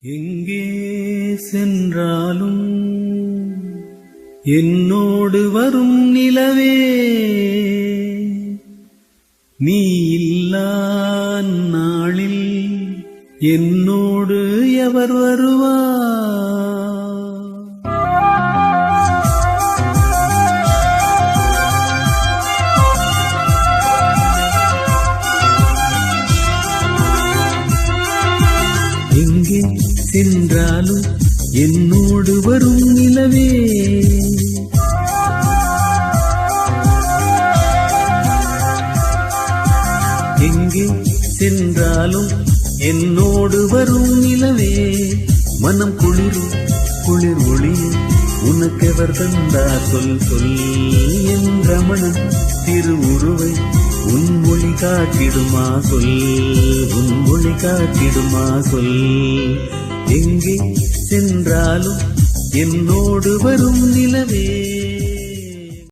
எங்கே சென்றாலும் என்னோடு வரும் நிலவே, நீ இல்லா நாளில் என்னோடு எவர் வருவார்? எங்கே சென்றாலும் என்னோடு வரும் நிலவே, எங்கே சென்றாலும் என்னோடு வரும் நிலவே, மனம் குளிரும் குளிர் ஒளியும் உனக்கெவர் தந்தார் சொல் சொல் என் ரமணன் திருவுருவை உன் மொழி காட்டிடுமா சொல், உன் மொழி காட்டிடுமா சொல். எங்கே சென்றாலும் என்னோடு வரும் நிலவே.